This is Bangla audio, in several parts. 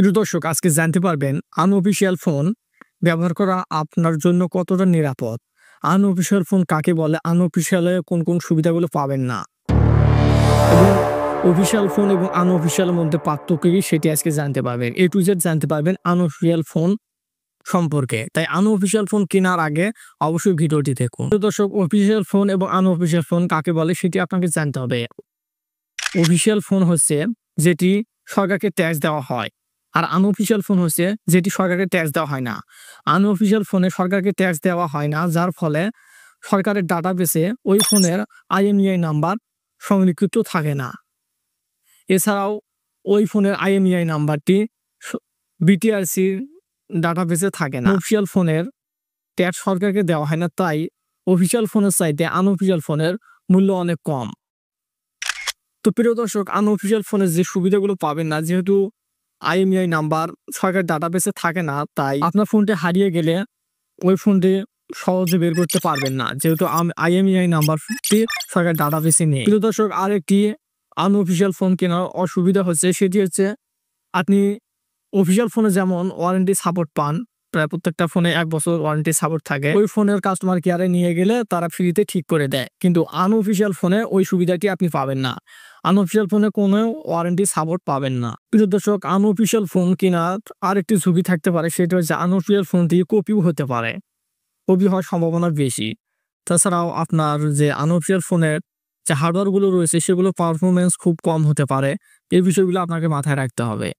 প্রিয় দর্শক, আজকে জানতে পারবেন আনঅফিসিয়াল ফোন ব্যবহার করা আপনার জন্য কতটা নিরাপদ। আনঅফিসিয়াল ফোন কাকে বলে, আনঅফিসিয়ালে কোন কোন সুবিধাগুলো পাবেন না এবং অফিসিয়াল ফোন এবং আনঅফিসিয়ালের মধ্যে পার্থক্য কি সেটি আজকে জানতে পারবেন। এ টু জেড জানতে পারবেন আনঅফিসিয়াল ফোন সম্পর্কে। তাই আনঅফিসিয়াল ফোন কেনার আগে অবশ্যই ভিডিওটি দেখুন। প্রিয় দর্শক, অফিসিয়াল ফোন এবং আনঅফিসিয়াল ফোন কাকে বলে সেটি আপনাকে জানতে হবে। অফিসিয়াল ফোন হচ্ছে যেটি সরকারকে ট্যাক্স দেওয়া হয়, আর আনঅফিসিয়াল ফোন হচ্ছে যেটি সরকারকে ট্যাক্স দেওয়া হয় না। আনঅফিসিয়াল ফোনে সরকারকে ট্যাক্স দেওয়া হয় না, যার ফলে সরকারের ডাটাবেসে ওই ফোনের IMEI নাম্বার সংরক্ষিত থাকে না। এছাড়াও ওই ফোনের IMEI নাম্বারটি BTRCর ডাটাবেসে থাকে না। অফিসিয়াল ফোনের ট্যাক্স সরকারকে দেওয়া হয় না, তাই অফিসিয়াল ফোনের চাইতে আনঅফিসিয়াল ফোনের মূল্য অনেক কম। তো প্রিয় দর্শক, আনঅফিসিয়াল ফোনের যে সুবিধাগুলো পাবেন না, যেহেতু IMEI নাম্বার সরকার ডাটাবেসে থাকে না, তাই আপনার ফোনটি হারিয়ে গেলে ওই ফোনটি সহজে বের করতে পারবেন না, যেহেতু IMEI নাম্বারটি সরকার ডাটাবেসে নেই। প্রিয় দর্শক, আরেকটি আনঅফিসিয়াল ফোন কেনার অসুবিধা হচ্ছে, সেটি হচ্ছে আপনি অফিসিয়াল ফোনে যেমন ওয়ারেন্টি সাপোর্ট পান, প্রায় প্রত্যেকটা ফোনে 1 বছর ওয়ারেন্টি সাপোর্ট থাকে। ওই ফোনের কাস্টমার কেয়ারে নিয়ে গেলে তারা ফ্রিতে ঠিক করে দেয়, কিন্তু আনঅফিসিয়াল ফোনে ওই সুবিধাটি আপনি পাবেন না। আনঅফিসিয়াল ফোনে কোনো ওয়ারেন্টি সাপোর্ট পাবেন না। প্রিয় দর্শক, আনঅফিসিয়াল ফোন কেনার আরেকটি ঝুঁকি থাকতে পারে, সেটা হচ্ছে আনঅফিসিয়াল ফোনটি কপিও হতে পারে, কপি হওয়ার সম্ভাবনা বেশি। তাছাড়াও আপনার যে আনঅফিসিয়াল ফোনের যে হার্ডওয়্যারগুলো রয়েছে সেগুলো পারফরমেন্স খুব কম হতে পারে। এই বিষয়গুলো আপনাকে মাথায় রাখতে হবে।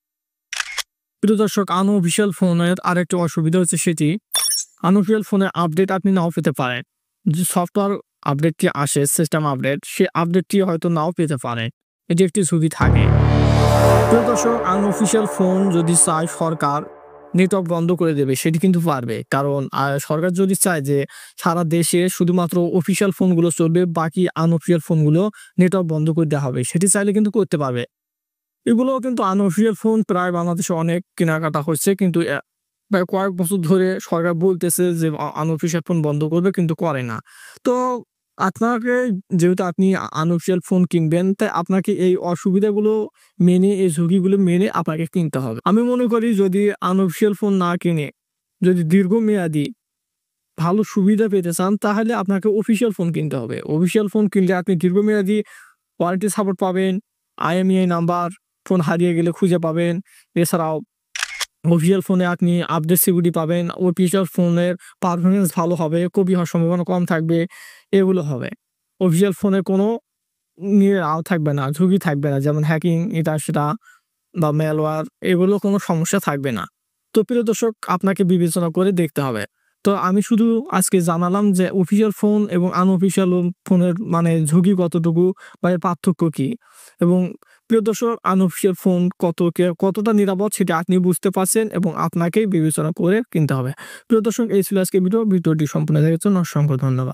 প্রিয় দর্শক, আনঅফিসিয়াল ফোনের আরেকটি অসুবিধা হচ্ছে সেটি আনঅফিসিয়াল ফোনে আপডেট আপনি নাও পেতে পারেন। যে সফটওয়্যার আপডেটটি আসে, সিস্টেম আপডেট, সে আপডেটটি হয়তো নাও পেতে পারে। এটি একটি ঝুঁকি থাকে। প্রিয় দর্শক, আনঅফিসিয়াল ফোন যদি চায় সরকার নেটওয়ার্ক বন্ধ করে দেবে, সেটি কিন্তু পারবে। কারণ সরকার যদি চায় যে সারা দেশে শুধুমাত্র অফিসিয়াল ফোনগুলো চলবে, বাকি আনঅফিসিয়াল ফোনগুলো নেটওয়ার্ক বন্ধ করে দেওয়া হবে, সেটি চাইলে কিন্তু করতে পারবে। এগুলো কিন্তু আনঅফিসিয়াল ফোন প্রায় বাংলাদেশে অনেক কেনাকাটা হচ্ছে, কিন্তু প্রায় কয়েক বছর ধরে সরকার বলতেছে যে আনঅফিসিয়াল ফোন বন্ধ করবে, কিন্তু করে না। তো আপনাকে, যেহেতু আপনি আনঅফিসিয়াল ফোন কিনবেন, তাই আপনাকে এই অসুবিধাগুলো মেনে, এই ঝুঁকিগুলো মেনে আপনাকে কিনতে হবে। আমি মনে করি যদি আনঅফিসিয়াল ফোন না কিনে যদি দীর্ঘমেয়াদী ভালো সুবিধা পেতে চান, তাহলে আপনাকে অফিসিয়াল ফোন কিনতে হবে। অফিসিয়াল ফোন কিনলে আপনি দীর্ঘমেয়াদী ওয়ারেন্টি সাপোর্ট পাবেন, IMEI নাম্বার ফোন হারিয়ে গেলে খুঁজে পাবেন। এছাড়াও অফিসিয়াল ফোনে আপনি আপডেট সিকিউরিটি পাবেন, অফিসিয়াল ফোনের পারফরমেন্স ভালো হবে, কপি হওয়ার সম্ভাবনা কম থাকবে, এগুলো হবে। অফিসিয়াল ফোনে কোনো নিয়ে থাকবে না, ঝুঁকি থাকবে না, যেমন হ্যাকিং এটা সেটা বা ম্যালওয়্যার, এগুলো কোনো সমস্যা থাকবে না। তো প্রিয় দর্শক, আপনাকে বিবেচনা করে দেখতে হবে। তো আমি শুধু আজকে জানালাম যে অফিসিয়াল ফোন এবং আনঅফিসিয়াল ফোনের মানে ঝুঁকি কতটুকু বা এর পার্থক্য কী, এবং প্রিয় দর্শক, আনঅফিসিয়াল ফোন কতটা নিরাপদ সেটা আপনি বুঝতে পারছেন এবং আপনাকেই বিবেচনা করে কিনতে হবে। প্রিয় দর্শক, এই ছিল আজকে ভিডিওটি সম্পূর্ণ দেখার জন্য অসংখ্য ধন্যবাদ।